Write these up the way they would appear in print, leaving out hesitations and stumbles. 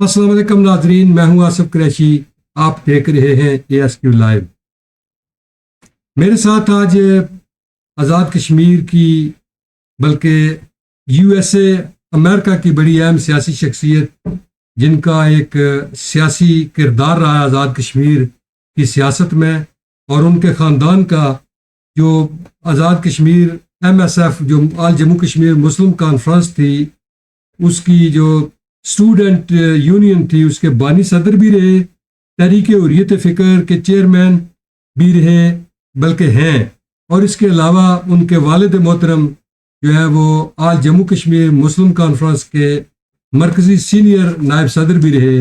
السلام علیکم ناظرین، میں ہوں آصف قریشی، آپ دیکھ رہے ہیں ASQ لائیو۔ میرے ساتھ آج آزاد کشمیر کی بلکہ USA امریکہ کی بڑی اہم سیاسی شخصیت، جن کا ایک سیاسی کردار رہا ہے آزاد کشمیر کی سیاست میں، اور ان کے خاندان کا جو آزاد کشمیر MSF جو آل جموں کشمیر مسلم کانفرنس تھی، اس کی جو اسٹوڈنٹ یونین تھی، اس کے بانی صدر بھی رہے، تحریک حریت فکر کے چیئرمین بھی رہے بلکہ ہیں، اور اس کے علاوہ ان کے والد محترم جو ہے وہ آل جموں کشمیر مسلم کانفرنس کے مرکزی سینئر نائب صدر بھی رہے۔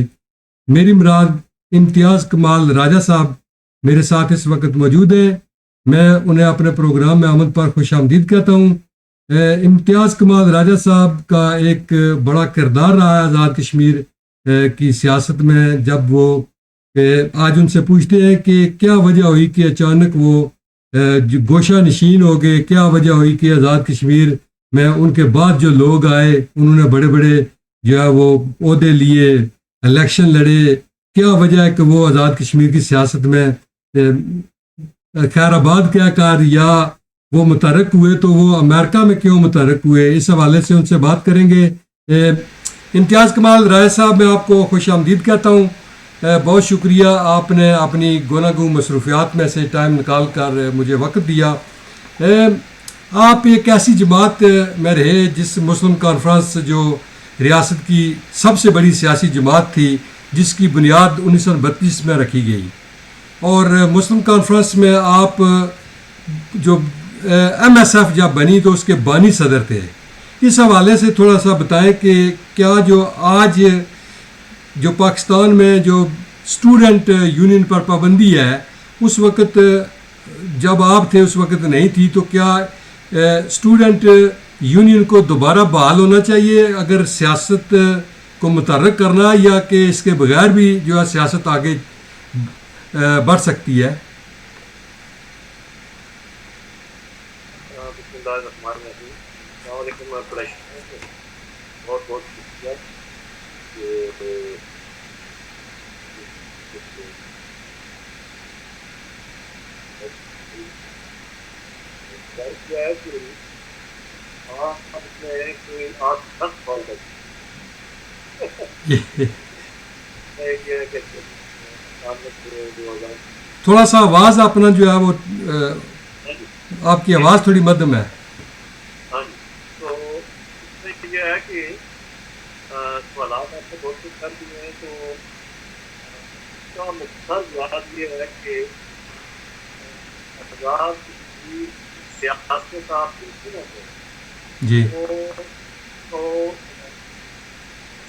میری مراد امتیاز کمال راجہ صاحب میرے ساتھ اس وقت موجود ہیں۔ میں انہیں اپنے پروگرام میں آمد پر خوش آمدید کہتا ہوں۔ امتیاز کمال راجہ صاحب کا ایک بڑا کردار رہا ہے آزاد کشمیر کی سیاست میں۔ جب وہ آج ان سے پوچھتے ہیں کہ کیا وجہ ہوئی کہ اچانک وہ گوشہ نشین ہو گئے، کیا وجہ ہوئی کہ آزاد کشمیر میں ان کے بعد جو لوگ آئے انہوں نے بڑے بڑے جو ہے وہ عہدے لیے، الیکشن لڑے، کیا وجہ ہے کہ وہ آزاد کشمیر کی سیاست میں خیر آباد کیا کر یا وہ متحرک ہوئے، تو وہ امریکہ میں کیوں متحرک ہوئے، اس حوالے سے ان سے بات کریں گے۔ امتیاز کمال راجہ صاحب، میں آپ کو خوش آمدید کہتا ہوں۔ بہت شکریہ، آپ نے اپنی گوناگوں مصروفیات میں سے ٹائم نکال کر مجھے وقت دیا۔ آپ ایک ایسی جماعت میں رہے جس مسلم کانفرنس جو ریاست کی سب سے بڑی سیاسی جماعت تھی، جس کی بنیاد 1932 میں رکھی گئی، اور مسلم کانفرنس میں آپ جو MSF جب بنی تو اس کے بانی صدر تھے۔ اس حوالے سے تھوڑا سا بتائیں کہ کیا جو آج جو پاکستان میں جو اسٹوڈنٹ یونین پر پابندی ہے، اس وقت جب آپ تھے اس وقت نہیں تھی، تو کیا اسٹوڈنٹ یونین کو دوبارہ بحال ہونا چاہیے اگر سیاست کو متحرک کرنا، یا کہ اس کے بغیر بھی جو ہے سیاست آگے بڑھ سکتی ہے؟ بسم اللہ الرحمن الرحیم۔ السلام علیکم بہت بہت شکریہ کیا ہے کہ آپ 10 سال تھوڑا سا آواز اپنا جو ہے وہ آپ کی آواز تھوڑی مدھم ہے۔ ہاں جی، تو اس میں یہ ہے کہ سوالات آپ نے بہت کچھ کر دیے ہیں، تو اس کا مقصد بات یہ ہے کہ آزاد کی سیاست آپ دیکھتے ہیں جی، تو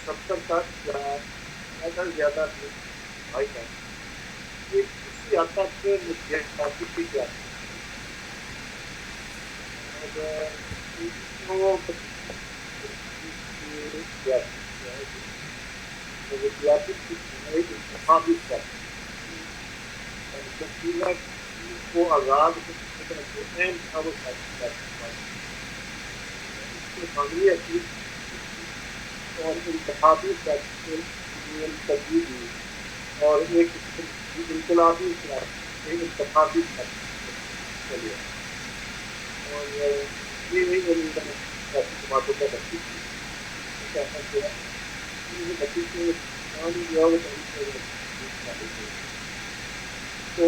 70 تک یا زیادہ بھائی کا کسی حد تک سیاسی کی کیا کو آزاد اور انتخابی تبدیلی اور ایک انقلابی انتخابی چلیے، اور یہ جماعتوں کا تو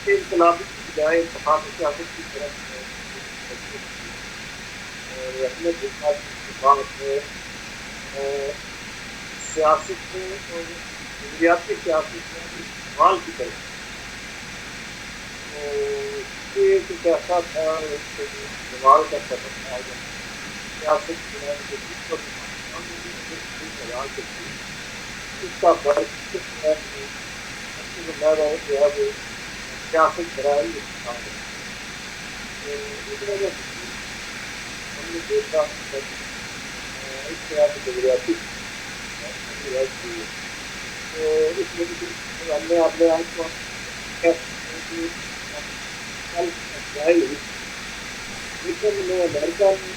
انقلابی کی بجائے انتخابی سیاست کی طرف اور اپنے بات ہے سیاست میں اور نظریاتی سیاست میں استعمال کی طرف ایک ایسا تھا استعمال کا سفر تھا سیاست اس کا فرق جو ہے وہ سیاست برائے استعمال ہے۔ ہم نے دیکھا اس طرح کی نظریاتی تو اس میں ہم نے اپنے آپ کو لیکن میں امریکہ میں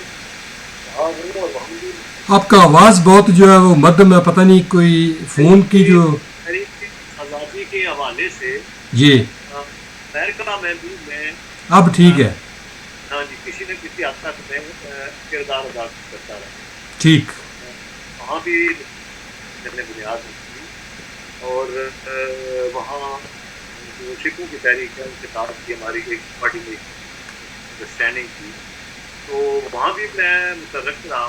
رہا ہوں اور وہاں بھی آپ کا آواز بہت جو ہے وہ مدھم ہے، پتہ نہیں کوئی فون کی جو تحریک آزادی کے حوالے سے جی امریکہ میں بھی میں اب ٹھیک ہے، ہاں جی کسی نہ کسی حد تک میں کردار ادا کرتا رہا، ٹھیک وہاں بھی میں نے بنیاد رکھی اور وہاں جو سکھوں کی تحریک ہے ان کے ساتھ بھی ہماری ایک پارٹی میں انڈرسٹینڈنگ تھی، تو وہاں بھی میں مترک رہا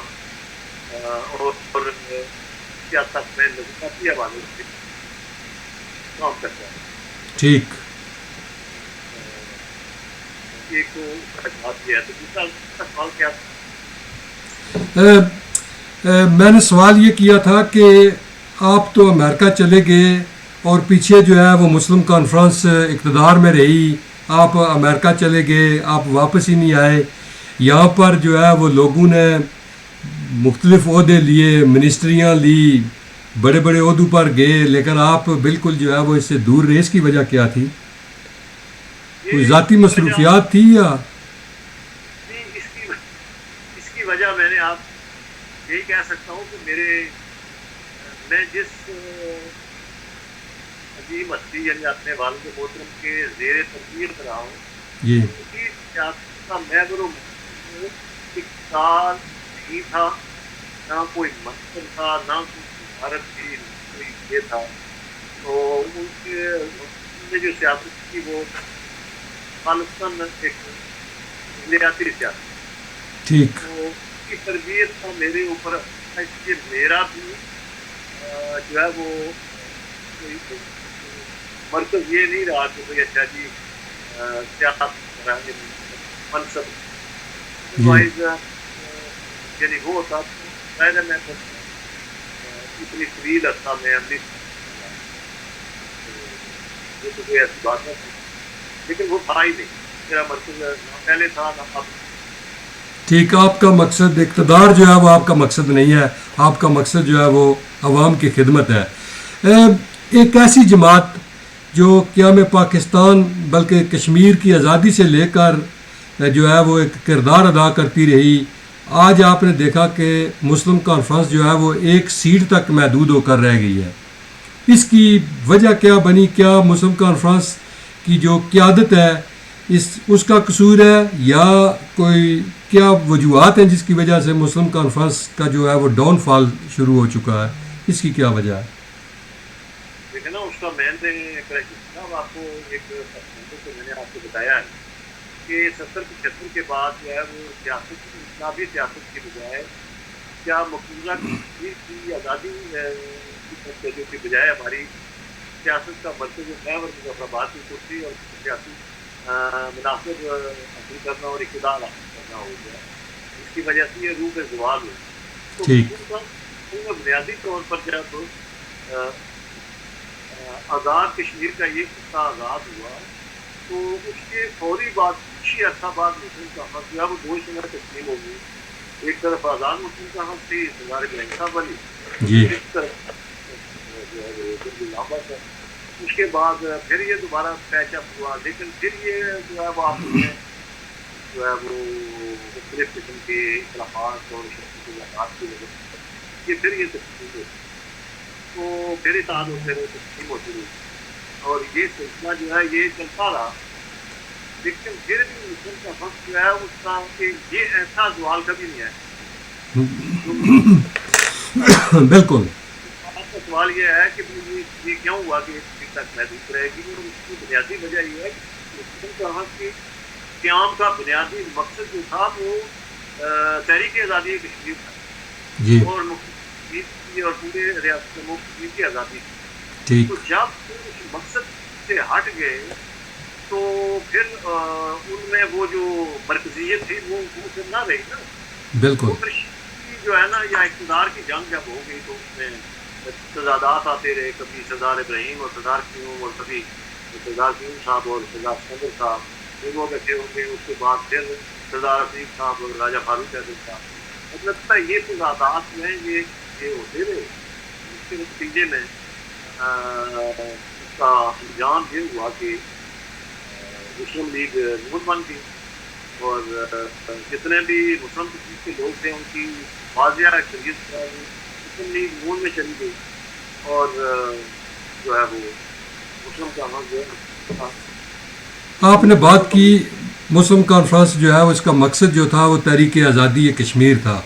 اور کسی حد تک میں نظافتی حوالے سے کام کرتا ہوں۔ ٹھیک ایک تو بات یہ ہے، تو دوسرا سوال کیا تھا؟ میں نے سوال یہ کیا تھا کہ آپ تو امریکہ چلے گئے اور پیچھے جو ہے وہ مسلم کانفرنس اقتدار میں رہی، آپ امریکہ چلے گئے، آپ واپس ہی نہیں آئے، یہاں پر جو ہے وہ لوگوں نے مختلف عہدے لیے، منسٹریاں لی، بڑے بڑے عہدوں پر گئے، لیکن آپ بالکل جو ہے وہ اس سے دور رہے، اس کی وجہ کیا تھی؟ کوئی یہ ذاتی وجہ مصروفیات تھی یا نہیں، اس کی وجہ میں نے آپ یہی کہہ سکتا ہوں کہ میں جس عظیم ہستی یعنی اپنے والد محترم کے زیر تربیت رہا ہوں، جی ان کی سیاست کا محور و مقصود اقتدار نہیں تھا، نہ کوئی منصب تھا، نہ کوئی عمارت تھی، نہ کوئی یہ تھا، تو ان نے جو سیاست کی وہ خالصاً ایک ملیاتی سیاست، ٹھیک تو اس کی تربیت کا میرے اوپر ہے کہ میرا بھی جو ہے وہ کوئی مرکز یہ نہیں رہا کہ بھائی اچھا جی سیاست کریں منصب جی وائز یعنی وہ ہوتا تو شاید میں اتنی طویل عرصہ میں اپنی یہ تو کوئی ایسی بات نہیں تھی، لیکن وہ تھا ہی نہیں میرا مرکز، نہ پہلے تھا نہ اب۔ ٹھیک، آپ کا مقصد اقتدار جو ہے وہ آپ کا مقصد نہیں ہے، آپ کا مقصد جو ہے وہ عوام کی خدمت ہے۔ ایک ایسی جماعت جو قیام پاکستان بلکہ کشمیر کی آزادی سے لے کر جو ہے وہ ایک کردار ادا کرتی رہی، آج آپ نے دیکھا کہ مسلم کانفرنس جو ہے وہ ایک سیٹ تک محدود ہو کر رہ گئی ہے، اس کی وجہ کیا بنی؟ کیا مسلم کانفرنس کی جو قیادت ہے اس کا قصور ہے، یا کوئی کیا وجوہات ہیں جس کی وجہ سے مسلم کانفرنس کا جو ہے وہ ڈاؤن فال شروع ہو چکا ہے؟ اس کی کیا وجہ ہے؟ دیکھیں نا اس کا مین صاحب آپ کو ایک تو میں نے آپ کو بتایا ہے کہ 70-75 کے بعد جو ہے وہ سیاست انقلابی سیاست کی بجائے کیا مقبوضہ کشمیر کی آزادی کی بجائے ہماری سیاست کا مرکز محور مظفرآباد کی کرسی اور سیاسی مناسب حاصل کرنا اور اقتدار حاصل کرنا ہو گیا، اس کی وجہ سے یہ روح کے زوال ہوئی، تو ٹھیک بنیادی طور پر جب آزاد کشمیر کا یہ خطہ آزاد ہوا تو اس کے فوری بعد کچھ ہی عرصہ بعد مسلم کانفرنس جو ہے وہ دو شعبہ تقسیم ہو گئی، ایک طرف آزاد مسلم کانفرنس تھی سردار ابراہیم صاحب والی، جی ایک طرف جو ہے وہ لمبا تھا، اس کے بعد پھر یہ دوبارہ پیچ اپ ہوا، لیکن پھر یہ جو ہے وہ آپس میں جو ہے وہ مختلف قسم کے اختلافات اور شخصیات کی وجہ سے یہ پھر یہ تقسیم ہوئی، تو پھر اتحاد ہوتے رہے، تقسیم ہوتی رہی، اور یہ سلسلہ جو ہے یہ چلتا رہا، لیکن پھر بھی مسلم کا وقت جو ہے اس کا کہ یہ ایسا زوال کبھی نہیں ہے۔ بالکل آپ کا سوال یہ ہے کہ یہ کیوں ہوا کہ ایک سیٹ تک محدود رہے گی، اور اس کی بنیادی وجہ یہ ہے کہ مسلم کا وقت کے قیام کا بنیادی مقصد جو تھا وہ تحریک آزادی کشمیر تھا، جی اور کشمیر کی اور پورے ریاست جموں کشمیر کی آزادی تھی، ٹھیک تو جب اس مقصد سے ہٹ گئے تو پھر ان میں وہ جو مرکزیت تھی وہ پھر نہ رہی نا، بالکل وہ پھر جو ہے نا یا اقتدار کی جنگ جب ہو گئی تو اس میں تضادات آتے رہے، کبھی سردار ابراہیم اور سردار قیوم، اور کبھی سردار قیوم صاحب اور سردار سکندر صاحب دونوں بیٹھے ہوں گے، اس کے بعد پھر سردار عفیف صاحب اور راجہ فاروق احمد صاحب، مطلب یہ تضادات میں یہ ہوتے رہے، اس کے نتیجے میں اس کا انجام یہ ہوا کہ مسلم لیگ نون بن گئی، اور جتنے بھی مسلم کشمیر کے لوگ تھے ان کی واضح شریعت کا مسلم لیگ مون میں چلی گئی اور جو ہے وہ مسلم کانفرنس جو ہے آپ نے بات کی مسلم کانفرنس جو ہے اس کا مقصد جو تھا وہ تحریک آزادی کشمیر تھا.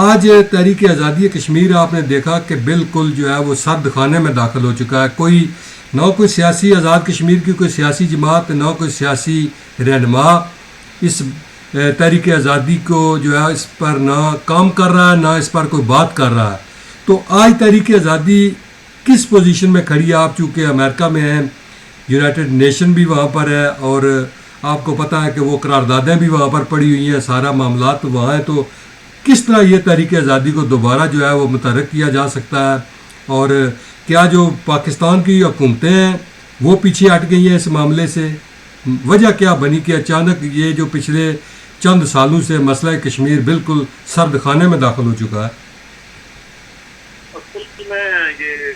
آج تحریک آزادی کشمیر آپ نے دیکھا کہ بالکل جو ہے وہ سرد خانے میں داخل ہو چکا ہے. کوئی سیاسی آزاد کشمیر کی کوئی سیاسی جماعت نہ کوئی سیاسی رہنما اس تحریک آزادی کو جو ہے اس پر نہ کام کر رہا ہے نہ اس پر کوئی بات کر رہا ہے. تو آج تحریک آزادی کس پوزیشن میں کھڑی ہے؟ آپ چونکہ امریکہ میں ہیں, یونائٹڈ نیشن بھی وہاں پر ہے اور آپ کو پتہ ہے کہ وہ قراردادیں بھی وہاں پر پڑی ہوئی ہیں, سارا معاملات وہاں ہیں. تو کس طرح یہ تحریک آزادی کو دوبارہ جو ہے وہ متحرک کیا جا سکتا ہے, اور کیا جو پاکستان کی حکومتیں ہیں وہ پیچھے ہٹ گئی ہیں اس معاملے سے؟ وجہ کیا بنی کہ اچانک یہ جو پچھلے چند سالوں سے مسئلہ کشمیر بالکل سرد خانے میں داخل ہو چکا ہے؟ اصل میں یہ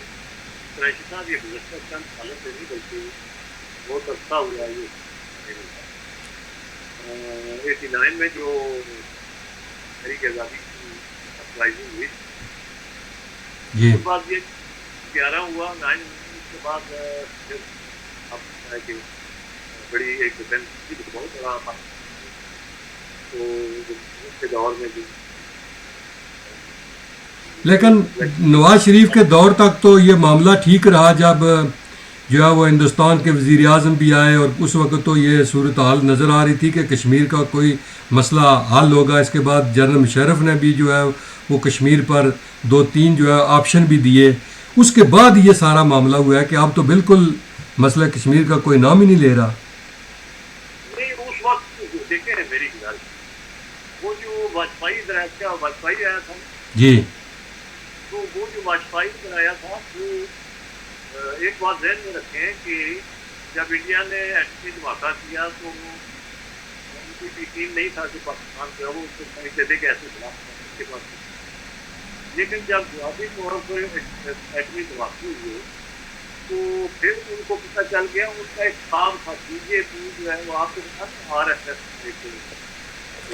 قریشی صاحب یہ گزشتہ چند سالوں سے نہیں بلکہ بہت عرصہ ہوا یہ 89 میں جو تحریک آزادی کی اپرائزنگ ہوئی جی اس کے بعد یہ 11 ہوا 9 اس کے بعد پھر اب ہے کہ بڑی ایک ڈیفینس بہت بڑا تھا. تو اس کے دور میں جو لیکن نواز شریف کے دور تک تو یہ معاملہ ٹھیک رہا, جب جو ہے وہ ہندوستان کے وزیر اعظم بھی آئے اور اس وقت تو یہ صورتحال نظر آ رہی تھی کہ کشمیر کا کوئی مسئلہ حل ہوگا. اس کے بعد جنرل مشرف نے بھی جو ہے وہ کشمیر پر 2-3 جو ہے آپشن بھی دیے. اس کے بعد یہ سارا معاملہ ہوا ہے کہ اب تو بالکل مسئلہ کشمیر کا کوئی نام ہی نہیں لے رہا. نہیں, اس وقت دیکھیں میری گزارش وہ جو واجپئی آیا تھا جی تو وہ جو واجپئی آیا تھا وہ ایک بات ذہن میں رکھیں کہ جب انڈیا نے ایٹمی دھماکہ کیا تو ان کو یقین نہیں تھا کہ پاکستان جو ہے وہ اس کو سمجھتے تھے کہ ایسے خلاف کے پاس. لیکن جب جوابی طور پر ایٹمی دھماکے ہوئے تو پھر ان کو پتہ چل گیا ان کا ایک کام تھا جو ہے وہ آپ کے ساتھ RSS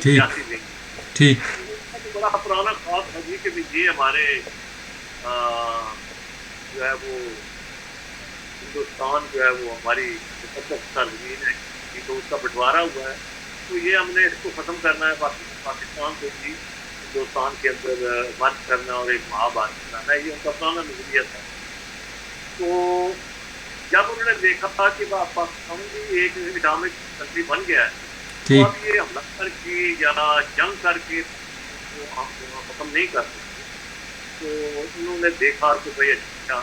سیاسی لنک ٹھیک بڑا پرانا خواب تھا جی کہ یہ ہمارے جو ہے وہ ہندوستان جو ہے وہ ہماری مقدس سرزمین ہے تو اس کا بٹوارا ہوا ہے تو یہ ہم نے اس کو ختم کرنا ہے. پاکستان کو بھی ہندوستان کے اندر مرج کرنا اور ایک مہابھارت بنانا ہے, یہ ان کا پرانا نظریہ تھا. تو جب انہوں نے دیکھا تھا کہ پاکستان بھی ایک اٹامک کنٹری بن گیا ہے تو اب یہ حملہ کر کے یا جنگ کر کے ہم ختم نہیں کر سکتے, تو انہوں نے دیکھا کہ بھائی اچھا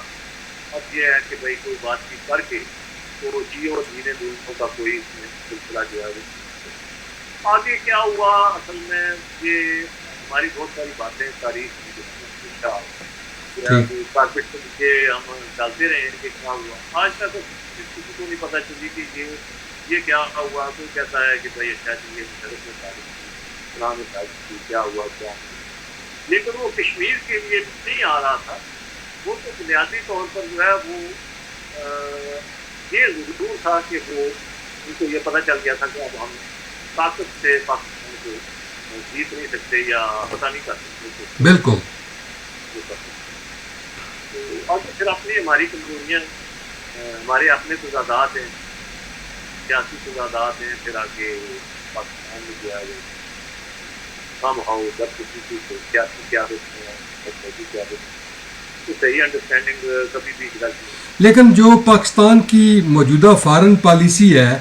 اب یہ ہے کہ بھائی کوئی بات چیت کر کے تو جیو اور جینے دونوں کا کوئی سلسلہ جو ہے وہ آگے کیا ہوا. اصل میں یہ ہماری بہت ساری باتیں تاریخ کارپیٹ کے نیچے ہم ڈالتے رہے ہیں کہ کیا ہوا. آج تک کسی کو نہیں پتہ چلی کہ یہ کیا ہوا. کوئی کہتا ہے کہ بھائی اچھا یہ مشرف میں تاریخ فلاں میں تاریخ کیا ہوا کیا, لیکن وہ کشمیر کے لیے نہیں آ رہا تھا. وہ تو بنیادی طور پر جو ہے وہ یہ ضرور تھا کہ وہ ان کو یہ پتہ چل گیا تھا کہ اب ہم طاقت سے پاکستان کو جیت نہیں سکتے یا پتہ نہیں کر سکتے. بالکل. اور پھر اپنی ہماری کمزوریاں ہمارے اپنے تضادات ہیں, سیاسی تضادات ہیں, پھر آگے پاکستان میں جو ہے وہ کم ہو جب کسی چیز کو سیاسی قیادت میں قیادت تو صحیح انڈرسٹینڈنگ کبھی بھی غلط نہیں. لیکن جو پاکستان کی موجودہ فارن پالیسی ہے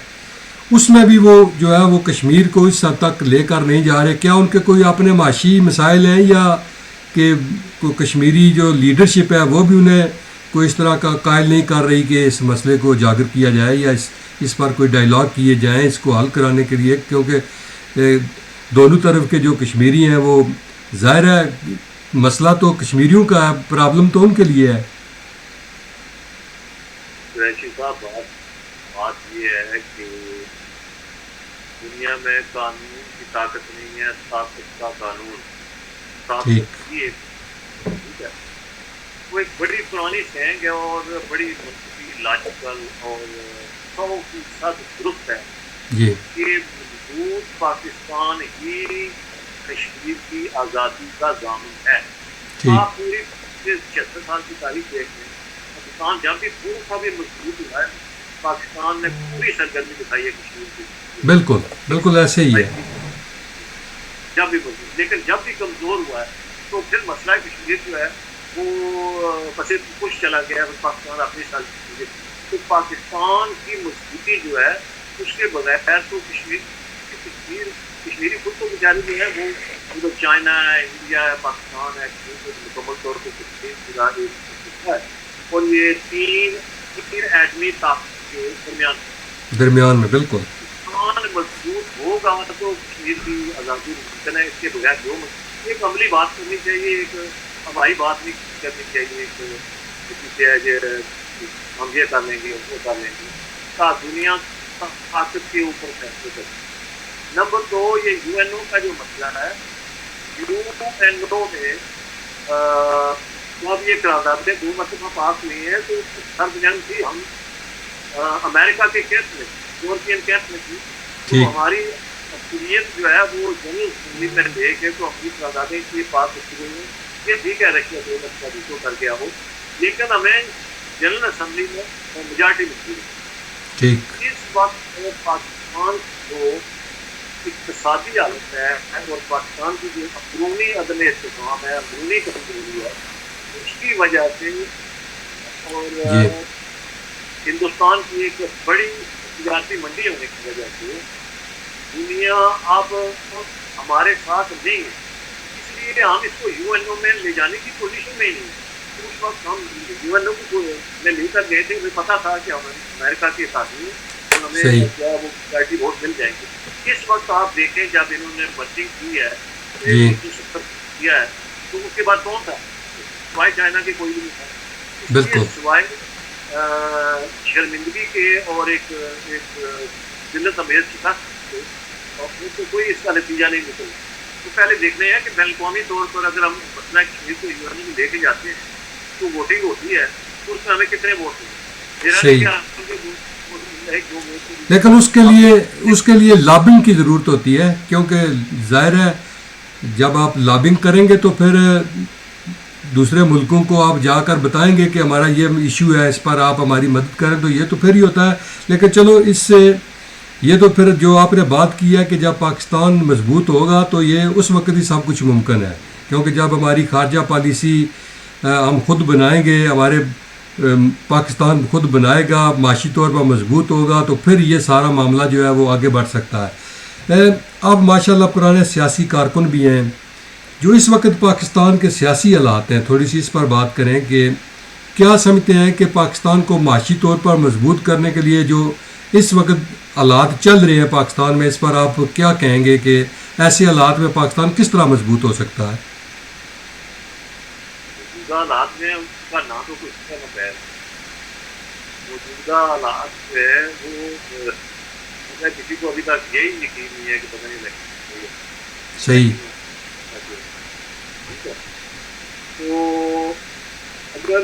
اس میں بھی وہ جو ہے وہ کشمیر کو اس حد تک لے کر نہیں جا رہے. کیا ان کے کوئی اپنے معاشی مسائل ہیں یا کہ کوئی کشمیری جو لیڈرشپ ہے وہ بھی انہیں کوئی اس طرح کا قائل نہیں کر رہی کہ اس مسئلے کو اجاگر کیا جائے یا اس پر کوئی ڈائیلاگ کیے جائیں اس کو حل کرانے کے لیے؟ کیونکہ دونوں طرف کے جو کشمیری ہیں وہ ظاہر ہے مسئلہ تو کشمیریوں کا ہے, پرابلم تو ان کے لیے ہے. قریشی صاحب بات یہ ہے کہ دنیا میں قانون کی طاقت نہیں ہے, طاقت کا قانون. ٹھیک ہے, وہ ایک بڑی پرانی سینگ ہے اور بڑی منطقی لاجیکل اور 100% درست ہے جی کہ مضبوط پاکستان ہی کشمیر کی آزادی کا ضامن ہے. ٹھیک. آپ پوری 76 سال کی تاریخ دیکھ لیں, پاکستان جب بھی تھوڑا بھی مضبوط ہوا ہے, پاکستان نے پوری سرگرمی دکھائی ہے کشمیر کی. بالکل بالکل ایسے ہی ہے. جب بھی مضبوط, لیکن جب بھی کمزور ہوا ہے تو پھر مسئلہ کشمیر جو ہے وہ بس کچھ چلا گیا ہے, پاکستان اپنی سال. تو پاکستان کی مضبوطی جو ہے اس کے بغیر تو کشمیری خود تو بیچاری جو ہے وہ چائنا ہے, انڈیا ہے, پاکستان ہے, مکمل طور پہ کشمیر ہے. اور یہ تین ایٹمی طاقت کے درمیان میں بالکل مضبوط ہوگا تو کشمیر کی آزادی ممکن ہے. اس کے بغیر جو ایک عملی بات کرنی چاہیے, ایک ہماری بات نہیں کرنی چاہیے, ایک ہم یہ کر لیں گے وہ کر لیں گے. دنیا طاقت کے اوپر فیصلے کریں. نمبر 2, یہ یو این او کا جو مسئلہ ہے, یو این او میں اب یہ قراردادیں 2 مرتبہ پاس ہوئی ہیں, تو ہر دنیا میں تھی. ہم امریکہ کے کیس میں, یورپین کیس میں تھی, تو ہماری اکثریت جو ہے وہ جنرل اسمبلی میں دے کے تو اپنی قراردادیں کی پاس ہوتی گئی ہیں. یہ ٹھیک ہے رشیا 2 مرتبہ بھی کر گیا ہو, لیکن ہمیں جنرل اسمبلی میں میجارٹی ملتی ہے. اس وقت پاکستان کو اقتصادی حالت ہے اور پاکستان کی جو اندرونی عدم استحکام ہے, اندرونی کمزوری ہے, اس کی وجہ سے اور ہندوستان کی ایک بڑی تجارتی منڈی ہونے کی وجہ سے دنیا اب ہمارے ساتھ نہیں ہے. اس لیے ہم اس کو یو این او میں لے جانے کی پوزیشن میں ہی نہیں. اس وقت ہم یو این او کو میں لے کر گئے تھے, مجھے پتا تھا کہ ہم امریکہ کے ساتھی ہیں اور ہمیں جو ہے وہ پارٹی ووٹ مل جائیں گے. اس وقت آپ دیکھیں جب انہوں نے مرچنگ کی ہے, 170 کیا ہے, تو اس کے بعد کون تھا؟ سوائے چائنا کے کوئی بھی نہیں تھا. بالکل سوائے شرمندگی کے اور ایک ذلت امیز شکست تو کوئی اس کا نتیجہ نہیں نکلا. تو پہلے دیکھنا ہے کہ بین الاقوامی طور پر اگر ہم مسئلہ کشمیر کو یو این او میں لے کے جاتے ہیں تو ووٹنگ ہوتی ہے, تو اس میں ہمیں کتنے ووٹ ملیں. لیکن اس کے لیے لابنگ کی ضرورت ہوتی ہے, کیونکہ ظاہر ہے جب آپ لابنگ کریں گے تو پھر دوسرے ملکوں کو آپ جا کر بتائیں گے کہ ہمارا یہ ایشو ہے, اس پر آپ ہماری مدد کریں, تو یہ تو پھر ہی ہوتا ہے. لیکن چلو اس سے یہ تو پھر جو آپ نے بات کی ہے کہ جب پاکستان مضبوط ہوگا تو یہ اس وقت ہی سب کچھ ممکن ہے, کیونکہ جب ہماری خارجہ پالیسی ہم خود بنائیں گے, ہمارے پاکستان خود بنائے گا, معاشی طور پر مضبوط ہوگا, تو پھر یہ سارا معاملہ جو ہے وہ آگے بڑھ سکتا ہے. اب ماشاءاللہ پرانے سیاسی کارکن بھی ہیں جو اس وقت پاکستان کے سیاسی حالات ہیں, تھوڑی سی اس پر بات کریں کہ کیا سمجھتے ہیں کہ پاکستان کو معاشی طور پر مضبوط کرنے کے لیے جو اس وقت حالات چل رہے ہیں پاکستان میں, اس پر آپ کیا کہیں گے کہ ایسے حالات میں پاکستان کس طرح مضبوط ہو سکتا ہے؟ حالات میں اس کا نہ تو کچھ کا نہ پیر, موجودہ حالات جو ہے وہ کسی کو ابھی تک یہی یقین نہیں ہے کہ پتہ نہیں لگے صحیح. تو اگر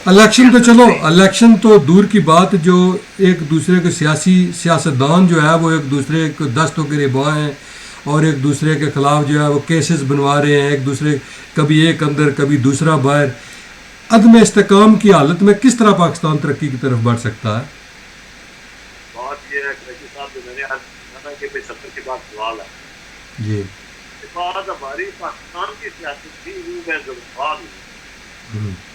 الیکشن تو چلو الیکشن تو دور کی بات, جو ایک دوسرے کے سیاستدان جو ہے وہ ایک دوسرے کو دستوں کے ربا ہیں اور ایک دوسرے کے خلاف جو ہے وہ کیسز بنوا رہے ہیں, ایک دوسرے کبھی ایک اندر کبھی دوسرا باہر. عدم استحکام کی حالت میں کس طرح پاکستان ترقی کی طرف بڑھ سکتا ہے؟ بات یہ ہے کہ صاحب جو میں نے کہا کہ 70 کے بعد سوال ہے جی, بعد ہماری پاکستان کی سیاست بھی روح ہے زوال ہوئی,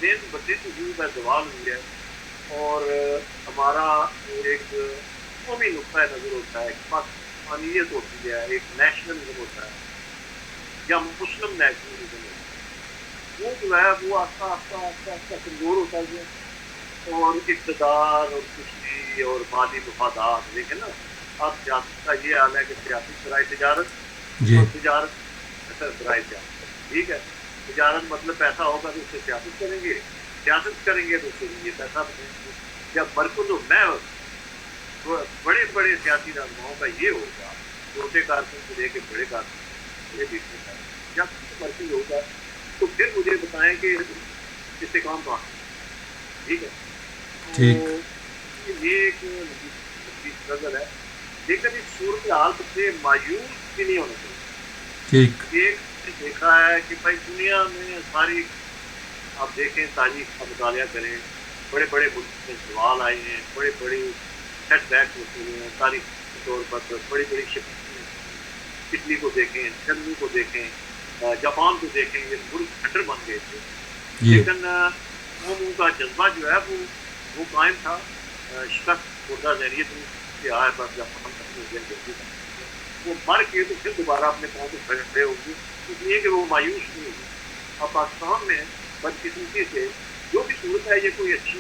دن بدن روح ہے زوال ہوئی ہے, اور ہمارا ایک قومی نقطۂ نظر ہوتا ہے, پاکستانیت ہوتی ہے, ایک نیشنلزم ہوتا ہے یا مسلم نیشنلزم ہوتا ہے, وہ جو ہے وہ آہستہ آہستہ کمزور ہوتا ہے, اور اقتدار اور خوشی اور مالی مفادات. دیکھیں نا اب سیاست کا یہ حال ہے کہ سیاسی ذرائع تجارت تجارت ذرائع تجارت, ٹھیک ہے, تجارت مطلب پیسہ ہوگا تو اس سے سیاست کریں گے, سیاست کریں گے تو اس کے لیے پیسہ بنیں گے. جب مرکز و میں بڑے بڑے سیاسی رہنماؤں کا یہ ہوگا, چھوٹے کارکن سے لے کے بڑے کارکن یہ دیکھنے کا جب مرکز ہوگا تو پھر مجھے بتائیں کہ استحکام کہاں, ٹھیک ہے. تو یہ ایک نظر ہے, لیکن اس صورت حال سے مایوس بھی نہیں ہونا چاہیے. ٹھیک ایک دیکھا ہے کہ بھائی دنیا میں ساری آپ دیکھیں تاریخ کا مطالعہ کریں، بڑے بڑے ملک میں سوال آئے ہیں، بڑے بڑے سیٹ بیک ہوتے ہیں تاریخ کے طور پر، بڑی بڑی شکستیں ہوتی ہیں۔ اٹلی کو دیکھیں، جرمنی کو دیکھیں، جاپان کو دیکھیں، یہ ملک کھنڈر بن گئے تھے، جی لیکن قوموں کا جذبہ جو ہے وہ قائم تھا۔ شکست خوردہ ذہنیت میں کہ آئے بس جاپان ختم ہو گیا، جلدی ختم ہو گیا، وہ مر کے تو پھر دوبارہ اپنے پاؤں پہ کھڑے ہوں گے، اس لیے کہ وہ مایوس نہیں ہوگی۔ اب پاکستان میں بدقسمتی سے جو بھی صورت ہے، یہ کوئی اچھی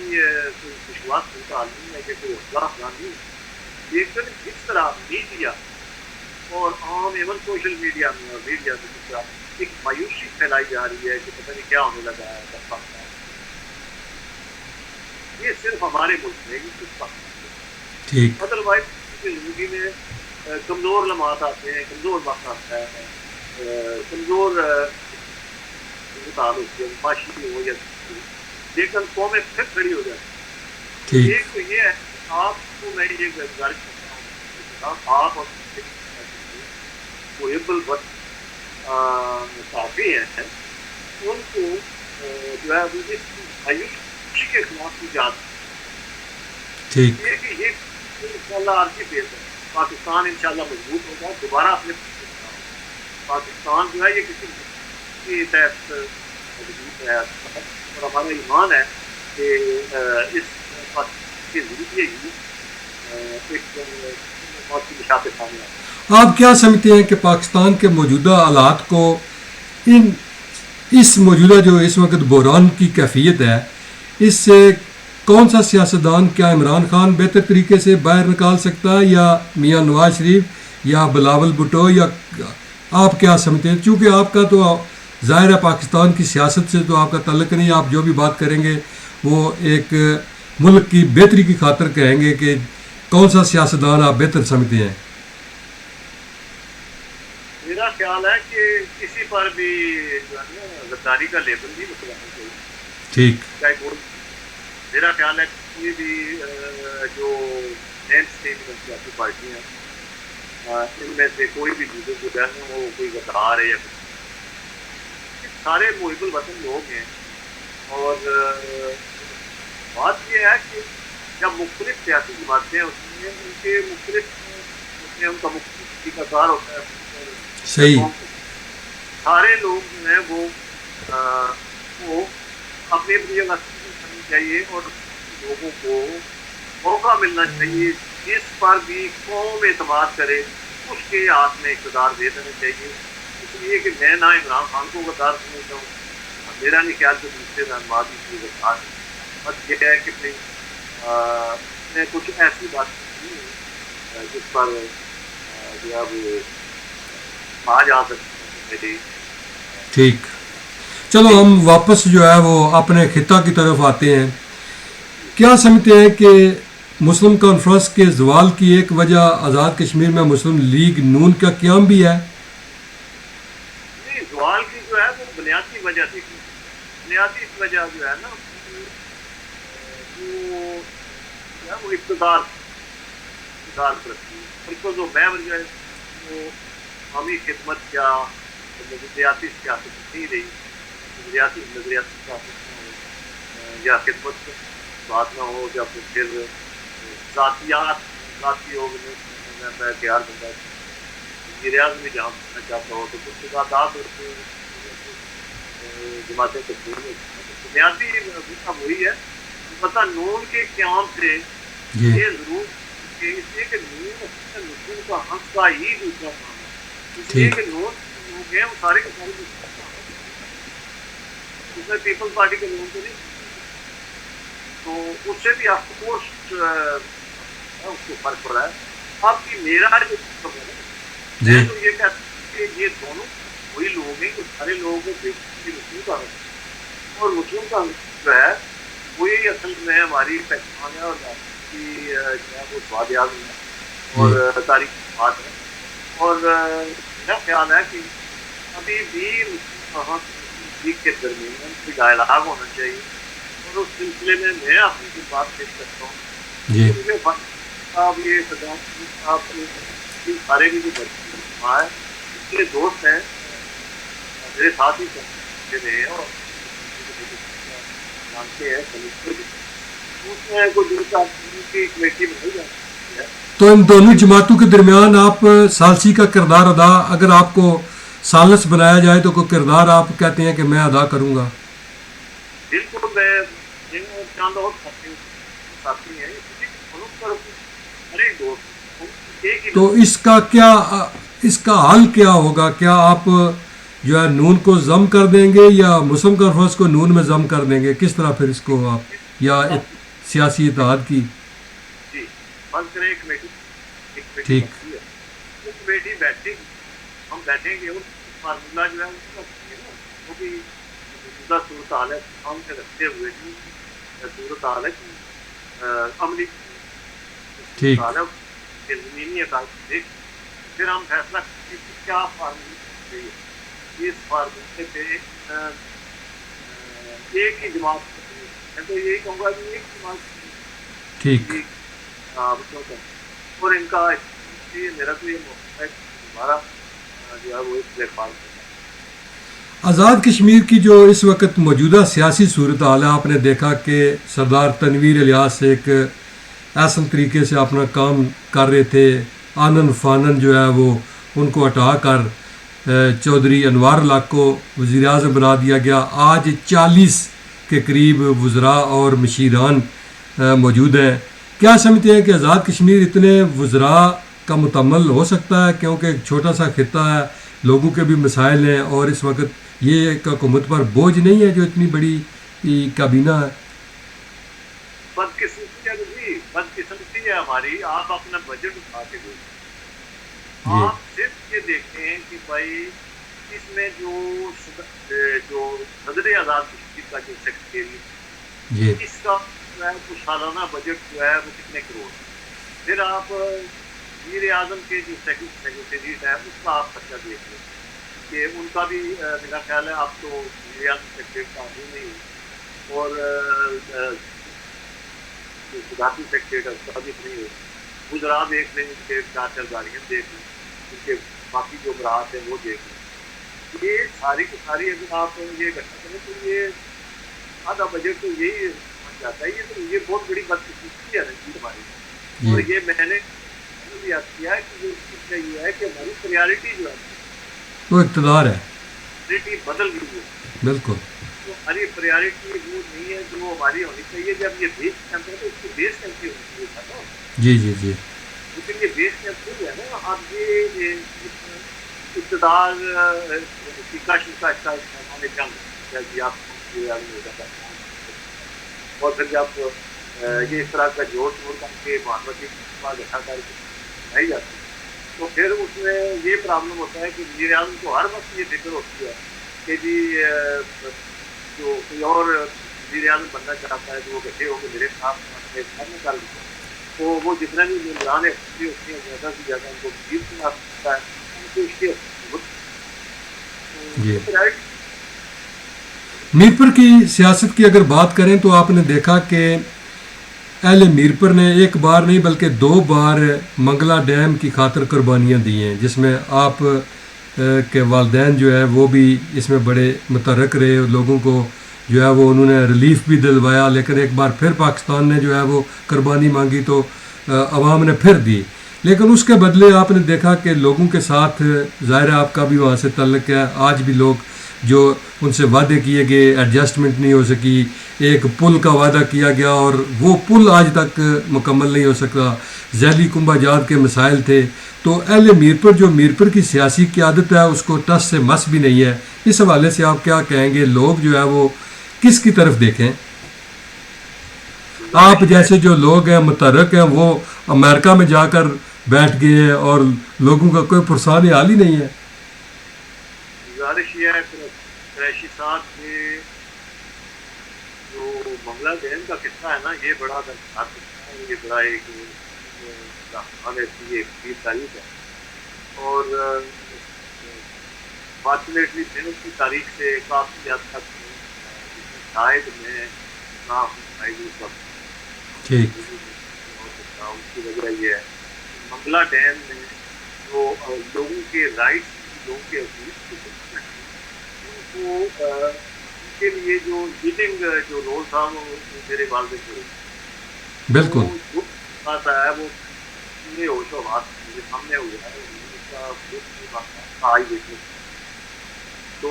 کوئی خوشگوار صورت حال نہیں ہے، یہ کوئی حوصلہ افزا نہیں ہے، لیکن جس طرح میڈیا اور عام ایون سوشل میڈیا میں اور میڈیا میں جس طرح ایک مایوسی پھیلائی جا رہی ہے کہ پتہ نہیں کیا ہونے لگا ہے پاکستان، یہ صرف ہمارے ملک میں، یہ صرف پاکستان میں، ٹھیک ادروائز زندگی میں کمزور لمحات آتے ہیں، کمزور وقت آتا ہے، کمزور ہوتی ہے، معاشی ہو یا لیکن قومیں پھر کھڑی ہو جاتی ہیں۔ تو ٹھیک ایک تو یہ ہے کہ آپ کو میں یہ گزارش کرتا ہوں، آپ اور محب الوطن صحافی ہیں، ان کو جو ہے وہ اس مایوسی کے خلاف کی جاتی ٹھیک ہے کہ یہ انشاءاللہ عارضی بیس ہے، پاکستان انشاءاللہ مضبوط ہوگا، دوبارہ اپنے پاکستان جو ہے یہ کسی کے تحت مضبوط ہے، اور ہمارا ایمان ہے کہ اس پاکستان کے ذریعے ہی ایک موت کی نشاط سامنے آتا ہے۔ آپ کیا سمجھتے ہیں کہ پاکستان کے موجودہ حالات کو ان اس موجودہ جو اس وقت بحران کی کیفیت ہے، اس سے کون سا سیاستدان، کیا عمران خان بہتر طریقے سے باہر نکال سکتا ہے، یا میاں نواز شریف، یا بلاول بھٹو، یا آپ کیا سمجھتے ہیں؟ چونکہ آپ کا تو ظاہر ہے پاکستان کی سیاست سے تو آپ کا تعلق نہیں، آپ جو بھی بات کریں گے وہ ایک ملک کی بہتری کی خاطر کہیں گے کہ کون سا سیاستدان آپ بہتر سمجھتے ہیں؟ میرا خیال ہے کہ کسی پر بھی جو ہے نا غداری کا لیبل نہیں لگانا چاہیے، ٹھیک چاہے کوئی، میرا خیال ہے کہ کوئی بھی جو مین اسٹریم سیاسی پارٹیاں ہیں، ان میں سے کوئی بھی لیڈر جو ہے نا وہ کوئی غدار ہے یا کچھ، سارے محب الوطن لوگ ہیں، اور بات یہ ہے کہ جب مختلف سیاسی جماعتیں ہوتی ہیں ان کے مختلف اس میں ان کا مختلف طریقہ کار ہوتا ہے، صحیح سارے لوگ جو ہیں وہ اپنی اپنی جگہ کرنی چاہیے، اور لوگوں کو موقع ملنا چاہیے جس پر بھی قوم اعتماد کرے اس کے ہاتھ میں اقتدار دے دینا چاہیے، اس لیے کہ میں نہ عمران خان کو غدار سمجھتا ہوں، میرا نہیں خیال کہ دوسرے رہنما بھی کوئی غدار ہے، بس یہ ہے کہ میں کچھ ایسی بات نہیں ہے جس پر جو ہے وہ آ جا سکتے ہیں۔ ٹھیک چلو ہم واپس جو ہے وہ اپنے خطہ کی طرف آتے ہیں۔ کیا سمجھتے ہیں کہ مسلم کانفرنس کے زوال کی ایک وجہ آزاد کشمیر میں مسلم لیگ نون کا قیام بھی ہے؟ نہیں، زوال کی جو ہے وہ بنیادی وجہ تھی، بنیادی وجہ جو ہے نا وہ اقتدار پرستی، بالکل جو میں وجہ وہ عوامی خدمت یا نظریاتی سیاست نہیں رہی، نظریاتی سیاست نہ ہو یا خدمت بات نہ ہو، یا پھر ذاتی ہو، میں تیار بندہ وزیر اعظم میں جہاں پہنچنا چاہتا ہوں تو کچھ تعداد جماعتیں تبدیل ہوتی ہیں، بنیادی مسئلہ وہی ہے۔ پتہ نون کے قیام سے جی یہ ضرور کہ اس لیے کہ نون مسلم کا حق کا ہی دوسرا کام ہے، اس لیے ٹھیک کہ نون لوگ ہیں وہ سارے کے سارے اس میں پیپلز پارٹی کے لوگوں کو نہیں، تو اس سے بھی آپ کو اس کو فرق پڑ رہا ہے۔ آپ کی میرا جو ہے جی میں تو یہ کہتا ہوں کہ یہ دونوں وہی لوگ ہیں، سارے لوگ مسلم کا اور مسلم کا جو ہے وہی اصل میں ہماری پہچان ہے، اور کی جو ہے وہ سواد یاد ہے اور تاریخ بات ہے، اور میرا خیال ہے کہ ابھی بھی لیگ کے درمیان کوئی ڈائلاگ ہونا چاہیے، اور اس سلسلے میں میں اپنی کی بات پیش کرتا ہوں جی کیونکہ صاحب یہ صدام صاحب سارے بھی جو بچے ہے اس کے دوست ہیں، میرے ساتھ ہی رہے ہیں اور جانتے ہیں اس میں کوئی دور کی کمیٹی بنائی جاتی ہے. تو ان دونوں جماعتوں کے درمیان آپ ثالثی کا کردار ادا، اگر آپ کو ثالث بنایا جائے تو کوئی کردار آپ کہتے ہیں کہ میں ادا کروں گا؟ بالکل میں چاند اور ساتھی ہیں ہر ایک دوست ایک ہی. تو اس کا حل کیا ہوگا؟ کیا آپ جو ہے نون کو ضم کر دیں گے یا مسلم کانفرنس کو نون میں ضم کر دیں گے؟ کس طرح پھر اس کو آپ، یا سیاسی اتحاد کی؟ جی بند کریں ایک کمیٹی ٹھیک. بنتی ہے، وہ کمیٹی بیٹھے گی، ہم بیٹھیں گے، اس فارمولہ جو ہے اس کا وہ بھی موجودہ صورت حال ہے ہم سے رکھتے ہوئے بھی صورت حال ہے کہ عملی ٹھیک. صورت حال ہے زمینی عقائد دیکھ پھر ہم فیصلہ کریں کہ کیا فارمولہ چاہیے. اس فارمولے پہ ایک ہی جماعت، میں تو یہی کہوں گا کہ ایک جماعت ٹھیک. اور ان کا میرا تو یہ موقع ہے ہمارا جو ہے وہ ایک پلیٹ فارم ہے. آزاد کشمیر کی جو اس وقت موجودہ سیاسی صورتحال ہے، آپ نے دیکھا کہ سردار تنویر الیاس سے ایک احسن طریقے سے اپنا کام کر رہے تھے، آنن فانن جو ہے وہ ان کو ہٹا کر چودھری انوار الحق کو وزیر اعظم بنا دیا گیا. آج 40 کے قریب وزراء اور مشیران موجود ہیں. کیا سمجھتے ہیں کہ آزاد کشمیر اتنے وزراء کا مکمل ہو سکتا ہے؟ کیونکہ ایک چھوٹا سا خطہ ہے، لوگوں کے بھی مسائل ہیں، اور اس وقت یہ ایک حکومت پر بوجھ نہیں ہے جو اتنی بڑی کابینہ ہے. بدقسمتی ہے جی، بدقسمتی ہے ہماری. آپ اپنا بجٹ اٹھا کے دیکھیں، جی آپ صرف یہ دیکھیں کہ بھائی اس میں جو صدر آزاد کشمیر کا جو سیکرٹری جی اس کا سالانہ بجٹ جو ہے وہ کتنے کروڑ. پھر آپ وزیر اعظم کے جو سیکرٹریٹ ہے اس کا آپ خرچہ دیکھ لیں کہ ان کا بھی میرا خیال ہے اب تو وزیر اعظم سیکرٹریٹ کا بھی نہیں، اور صدارتی سیکرٹریٹ ہے اس کا بھی نہیں ہو. وزراء دیکھ لیں، ان کے 4 گاڑیاں دیکھ لیں، ان کے باقی جو براعت ہیں وہ دیکھ لیں. یہ ساری کی ساری اگر آپ یہ اکٹھا کریں تو یہ آدھا بجٹ تو یہی بن جاتا ہے. یہ بہت بڑی بدقسمتی ہے ہماری. اور یہ میں نے بھی یاد کیا ہے کہ یہ ہے کہ ہماری پریارٹی جو ہے وہ اقتدار ہے. پریارٹی بدل گئی ہے. بالکل. تو ہماری پریارٹی وہ نہیں ہے جو ہماری ہونی چاہیے. جب یہ بیس کیمپ ہے تو اس کی بیس کیمپ کی ہونی چاہیے نا. جی جی جی. لیکن یہ بیس کیمپ نہیں ہے نا. اب یہ اقتدار اور پھر جب یہ اس طرح کا جوڑ توڑ کر کے محمدی اکٹھا کر کے بنائی جاتی ہے تو پھر اس میں یہ پرابلم ہوتا ہے کہ وزیر اعظم کو ہر وقت یہ فکر ہوتی ہے کہ جی جو کوئی اور وزیر اعظم بننا چاہتا ہے تو وہ کٹھے ہو کے میرے ساتھ کر لیتے ہیں. تو وہ جتنے بھی ممبران ہوتی ہیں زیادہ سے زیادہ ان کو وزیر بنا سکتا ہے. جی. میرپور کی سیاست کی اگر بات کریں تو آپ نے دیکھا کہ اہل میرپور نے ایک بار نہیں بلکہ 2 بار منگلا ڈیم کی خاطر قربانیاں دی ہیں، جس میں آپ کے والدین جو ہے وہ بھی اس میں بڑے متحرک رہے. لوگوں کو جو ہے وہ انہوں نے ریلیف بھی دلوایا، لیکن ایک بار پھر پاکستان نے جو ہے وہ قربانی مانگی تو عوام نے پھر دی. لیکن اس کے بدلے آپ نے دیکھا کہ لوگوں کے ساتھ ظاہر آپ کا بھی وہاں سے تعلق ہے، آج بھی لوگ جو ان سے وعدے کیے گئے ایڈجسٹمنٹ نہیں ہو سکی. ایک پل کا وعدہ کیا گیا اور وہ پل آج تک مکمل نہیں ہو سکا. ذیلی کنبہ جات کے مسائل تھے. تو اہل میرپور جو میرپور کی سیاسی قیادت ہے اس کو ٹس سے مس بھی نہیں ہے. اس حوالے سے آپ کیا کہیں گے؟ لوگ جو ہے وہ کس کی طرف دیکھیں؟ آپ جیسے جو لوگ ہیں متحرک ہیں وہ امریکہ میں جا کر بیٹھ گئے ہیں اور لوگوں کا کوئی پرسان حال ہی نہیں ہے. گزارش یہ ہے قریشی صاحب کے جو منگلا ڈیم کا قصہ ہے نا یہ بڑا دردناک قصہ ہے. یہ بڑا ایک تاریخ ہے اور فارچونیٹلی دن کی تاریخ سے کافی حد تک شاید میں نہ ٹھیک. اس کی وجہ یہ ہے منگلا ڈیم میں جو لوگوں کے رائٹس لوگوں کے حقوق تو ان کے لیے جو لیڈنگ جو رول تھا وہ میرے والد کو، بالکل تو جو بات ہے وہ پورے ہوش و حواس میرے سامنے ہوا ہے، اس کا بہت آئی دیکھنے۔ تو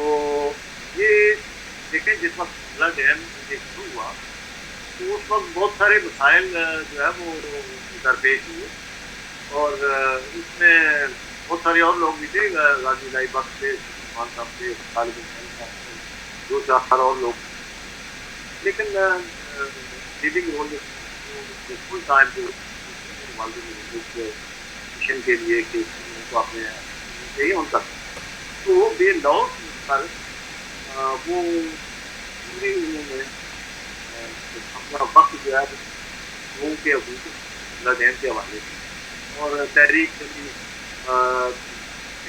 یہ دیکھیں جس وقت بنگلہ ڈیم یہ شروع ہوا تو اس وقت بہت سارے مسائل جو ہے وہ درپیش ہوئے، اور اس میں بہت سارے اور لوگ بھی تھے، غازی لائی بخش تھے، عثمان صاحب تھے، طالب حسین صاحب تھے، دو چار اور لوگ، لیکن لیڈنگ رول فل ٹائم جو مشن کے لیے کہ ان کو اپنے چاہیے ان کا، تو وہ بے لوگ پر وہ پوری انہوں نے اپنا وقت جو ہے وہ کے حقوق ڈیم کے حوالے سے اور تحریک کے لیے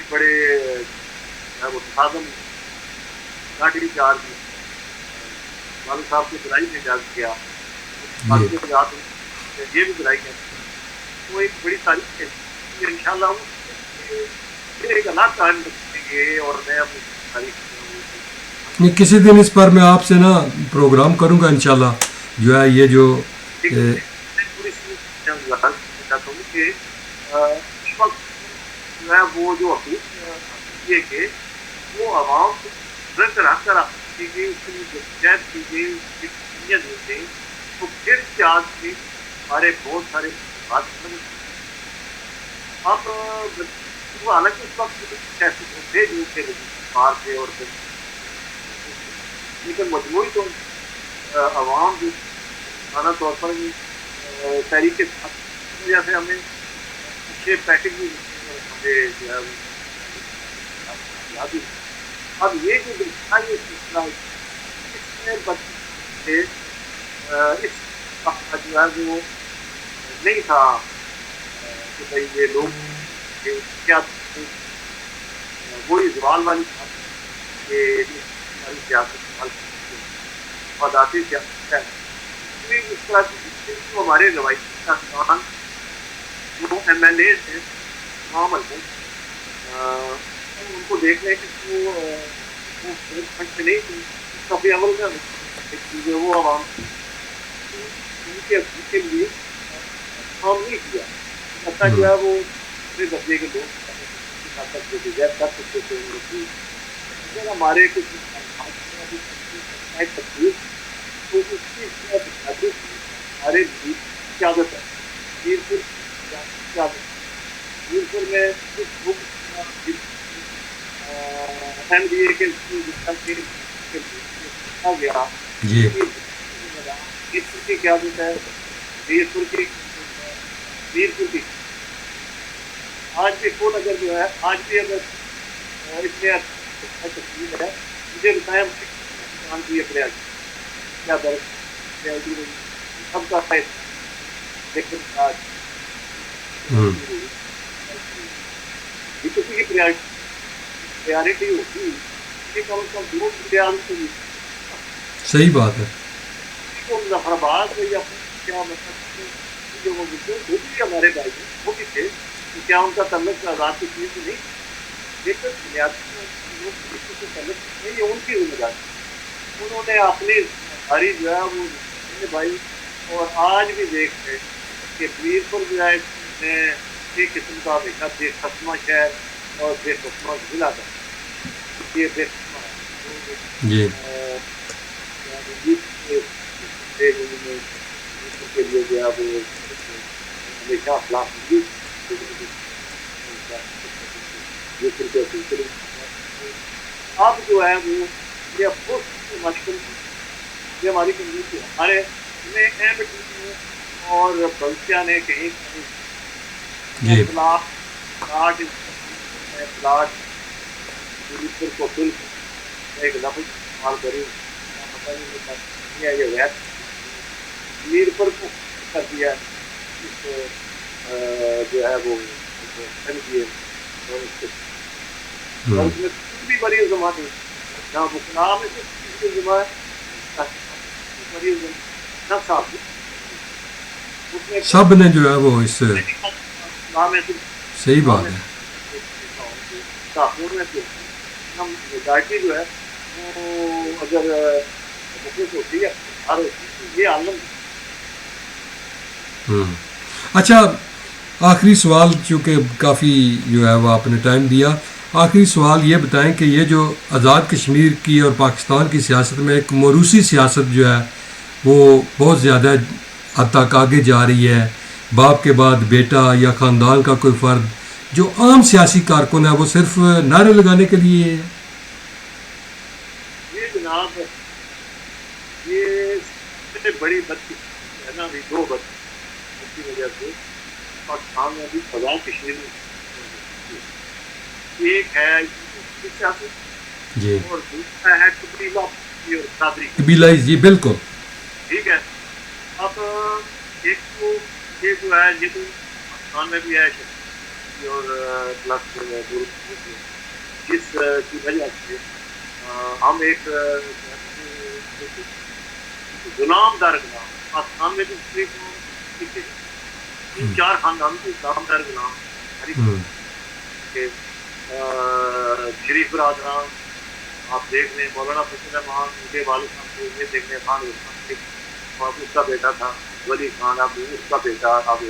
بڑے وہ تصادم لاٹھی چارج والد صاحب کی برائی میں اجازت کیا، باقی کے ساتھ یہ بھی برائی ہے، وہ ایک بڑی تاریخ ہے ان شاء اللہ ایک الگ کہانی رکھیں گے، اور میں اپنی تاریخ نہیں کسی دن اس پر میں آپ سے نا پروگرام کروں گا انشاءاللہ، جو ہے یہ جو تھوڑی سی چاہتا ہوں کہ اس وقت جو ہے وہ جو حقوق یہ کہ وہ عوام کو برقرار کر کی گئی، اس کے لیے جدوجہد کی گئی، اس کی اہمیت دی گئی، تو پھر سے آج بھی ہمارے بہت سارے بات اب حالانکہ اس وقت کیسے تھے جو تھے باہر تھے، اور لیکن مجموعی تو عوام جو مانا طور پر تحریک کے ساتھ وجہ سے ہمیں اچھے پیکج بھی ہمیں جو ہے یاد، اب یہ جو دیکھا یہ سلسلہ اس میں بچے اس وقت جو ہے وہ نہیں تھا کہ بھائی یہ لوگ کیا وہی زوال والی بات کہ ہماری سیاست عداتی سیاست ہے، اس طرح کی جو ہمارے روایتی ارکان جو ایم ایل اے ہیں تمام حلقوں ان کو دیکھ لیں کہ وہ نہیں تھی کافی عمل میں وہ عوام ان کے حقوق کے لیے کام نہیں کیا، حتیٰ جو ہے وہ پورے درجے کے لوگ کر سکتے تھے، ہمارے کچھ تو اس کی ہمارے قیادت ہے میرپور میرپور میں کچھ بک ایم بی اے کے گیا میرپور کی قیادت ہے، میرپور کی آج بھی کون اگر جو ہے آج بھی اگر اس میں تقسیم ہے مجھے بتایا کی اپنے کیا درد سب کا ہے، لیکن آج کسی کی پریارٹی ہوتی ہے کم از کم دور پریارٹی ہوئی، صحیح بات ہے، مظفر آباد میں یا کیا مطلب جو وہ بھی ہمارے بھائی وہ بھی تھے، کیا ان کا تعلق آزاد کشمیر سے نہیں، لیکن بنیادی سے تعلق نہیں، ان کی ذمہ داری انہوں نے اپنی ساری جو ہے وہ بھائی، اور آج بھی دیکھ رہے کہ میرپور جو ہے میں ایک قسم کا دیکھا بے خسمہ شہر اور بے خسمہ ضلع تھا، یہ بے خسمہ جی کے لیے جو ہے وہ ہمیشہ اخلاق اب جو ہے وہ یہ بہت مشکل یہ ہماری کمیونٹی ہمارے میں اہم اور بلکہ نے کہیں پلاٹ کو فل ایک لفظ استعمال کری یہ غیر میرپور کو کر دیا اس جو ہے وہ اور اس میں بھی بڑی زبان ہے جہاں مقام ہے زبان سب نے جو ہے وہ اس سے صحیح بات ہے، میجارٹی جو ہے وہ اگر مخلص ہوتی ہے ہر ہوتی تو یہ عالم اچھا، آخری سوال، چونکہ کافی جو ہے وہ آپ نے ٹائم دیا، آخری سوال یہ بتائیں کہ یہ جو آزاد کشمیر کی اور پاکستان کی سیاست میں ایک موروثی سیاست جو ہے وہ بہت زیادہ حد تک آگے جا رہی ہے، باپ کے بعد بیٹا یا خاندان کا کوئی فرد جو عام سیاسی کارکن ہے وہ صرف نعرے لگانے کے لیے ہے؟ یہ جناب یہ سب سے بڑی بدقسمتی ہے نا، ابھی دو بد کی وجہ سے پاکستان میں ابھی آزاد کشمیر میں ایک ہے سیاست جی، اور دوسرا ہے قبیلہ اور برادری، قبیلائی، جی بالکل. ٹھیک ہے. اب ایک تو یہ جو ہے یہ تو پاکستان میں بھی ہے اور پلس جس کی وجہ سے ہم ایک غلام دار غلام پاکستان میں بھی تین چار خاندان کے غلام دار غلام کے شریف برادران آپ دیکھ لیں، مولانا فضل الرحمان ان کے والد صاحب کو یہ دیکھ لیں، خان اور اس کا بیٹا تھا ولی خان، اب اس کا بیٹا اب،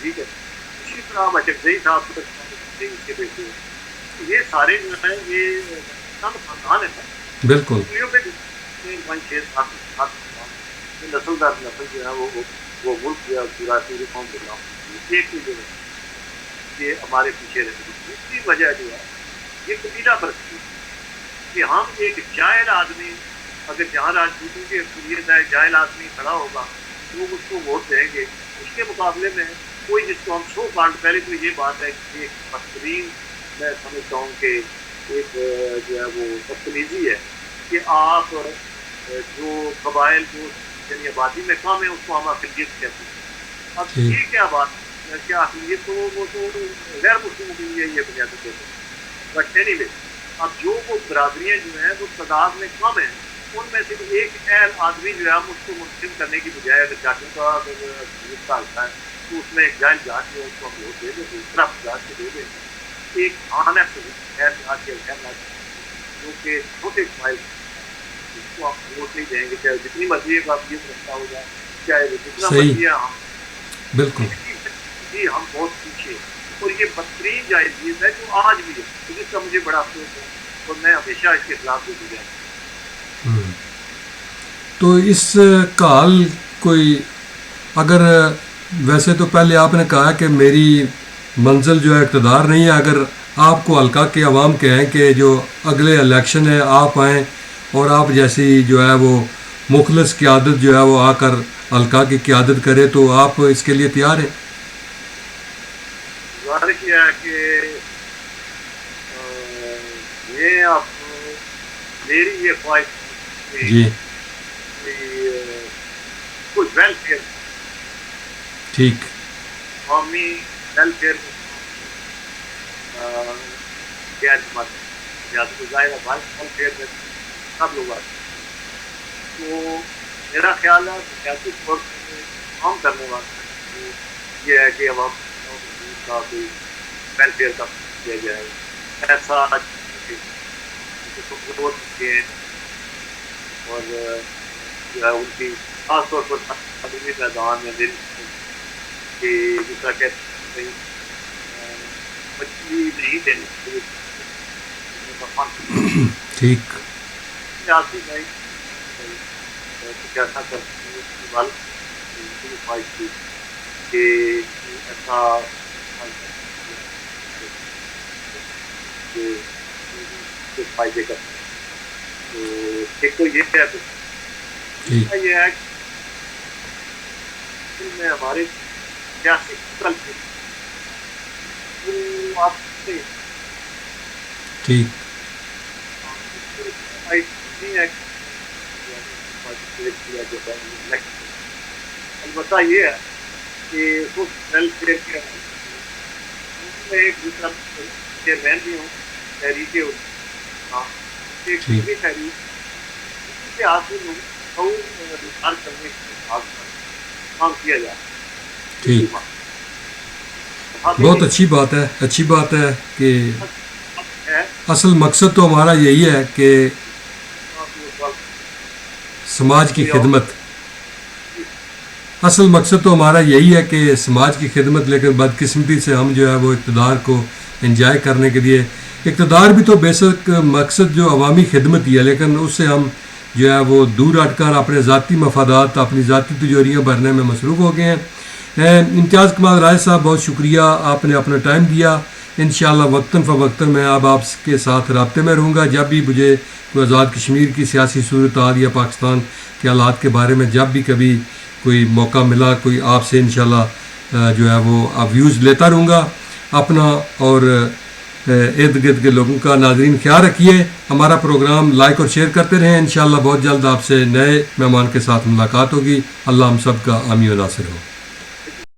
ٹھیک ہے. اسی طرح مچکزئی صاحب اس کے بیٹے، یہ سارے جو ہیں یہ خاندان ہے بالکل پانچ چھ سات نسل در نسل جو ہے وہ ملک جو ہے پوری قوم کے نام ایک ہی جگہ یہ ہمارے پیچھے رہے. دوسری وجہ جو ہے یہ قبیلہ پرستی کہ ہم ایک جاہل آدمی اگر جہاں راجپوتوں کی اکثریت ہے جاہل آدمی کھڑا ہوگا لوگ اس کو ووٹ دیں گے، اس کے مقابلے میں کوئی جس کو ہم سو کانٹ، پہلے تو یہ بات ہے کہ ایک بدترین میں سمجھتا ہوں کہ ایک جو ہے وہ بدتمیزی ہے کہ آپ جو قبائل جو یعنی آبادی میں کم ہے اس کو ہم اقلیت کہتے ہیں. اب یہ کیا بات ہے کیا اقلیت تو وہ تو غیر مسلموں کے لیے یہ بنیادی طور پر، بٹ اینی وے اب جو وہ برادریاں جو ہیں وہ تعداد میں کم ہیں ان میں سے ایک اہل آدمی جو ہے ہم اس کو منتخب کرنے کی بجائے اگر جاٹوں کا حصہ ہوتا ہے تو اس میں ایک جائل جاٹ جو ہے اس کو ہم ووٹ دے دیں، دوسرا جاٹ کو دے دیں. ایک آنا خیر جاٹ کے جو کہ چھوٹے قبائل اس کو آپ ووٹ نہیں دیں گے، چاہے جتنی مرضی کا آپ یہ رکھتا ہو جائے، چاہے وہ جتنا مرضی ہے ہم بالکل جی ہم بہت پیچھے. اور یہ بدترین جائزیت ہے جو آج بھی ہے، جس کا مجھے بڑا افسوس ہے اور میں ہمیشہ اس کے خلاف بھی گزرا. تو اس کا حل کوئی، اگر ویسے تو پہلے آپ نے کہا کہ میری منزل جو ہے اقتدار نہیں ہے، اگر آپ کو حلقہ کے عوام کہیں کہ جو اگلے الیکشن ہے آپ آئیں اور آپ جیسی جو ہے وہ مخلص قیادت جو ہے وہ آ کر حلقہ کی قیادت کرے تو آپ اس کے لیے تیار ہیں؟ ظاہر کیا ہے کہ یہ آپ میری یہ خواہش جی کچھ ویلفیئر ٹھیک، قومی ویلفیئر کیا ظاہر ہے ویلفیئر میں سب لوگ آتے ہیں. تو میرا خیال ہے سیاسی طور پر کام کرنے والا یہ ہے کہ اب کا کوئی ویلفیئر کا کیا جائے ایسا کے اور جو ہے ان کی خاص طور پر تعلیمی میدان میں دل کہ جس طرح کہتے ہیں مچھلی نہیں دینی ٹھیک، سیاسی نہیں کیسا کرتے خواہش تھی کہ ایسا فائدے کا. تو ایک تو یہ ہے دوسرا یہ ہے کہ میں ہمارے سیاسی آپ سے ٹھیک البتہ یہ ہے کہ ویلفیئر کے میں ایک دوسرا چیئرمین بھی ہوں تحریکیں ایک تحریر سے حاصل رجحان کرنے کے کام کیا جائے. ٹھیک، بہت اچھی بات ہے، اچھی بات ہے کہ اصل مقصد تو ہمارا یہی ہے کہ سماج کی خدمت. اصل مقصد تو ہمارا یہی ہے کہ سماج کی خدمت، لیکن بدقسمتی سے ہم جو ہے وہ اقتدار کو انجوائے کرنے کے لیے، اقتدار بھی تو بیسک مقصد جو عوامی خدمت ہی ہے، لیکن اس سے ہم جو ہے وہ دور ہٹ کر اپنے ذاتی مفادات، اپنی ذاتی تجوریاں بھرنے میں مصروف ہو گئے ہیں. امتیاز کمال رائے صاحب، بہت شکریہ، آپ نے اپنا ٹائم دیا. انشاءاللہ وقتاً فوقتاً میں اب آپ کے ساتھ رابطے میں رہوں گا. جب بھی مجھے کوئی آزاد کشمیر کی سیاسی صورتحال یا پاکستان کے حالات کے بارے میں جب بھی کبھی کوئی موقع ملا، کوئی آپ سے انشاءاللہ جو ہے وہ ویوز لیتا رہوں گا. اپنا اور ارد گرد کے لوگوں کا ناظرین خیال رکھیے. ہمارا پروگرام لائک اور شیئر کرتے رہیں. انشاءاللہ بہت جلد آپ سے نئے مہمان کے ساتھ ملاقات ہوگی. اللہ ہم سب کا حامی و ناصر ہو.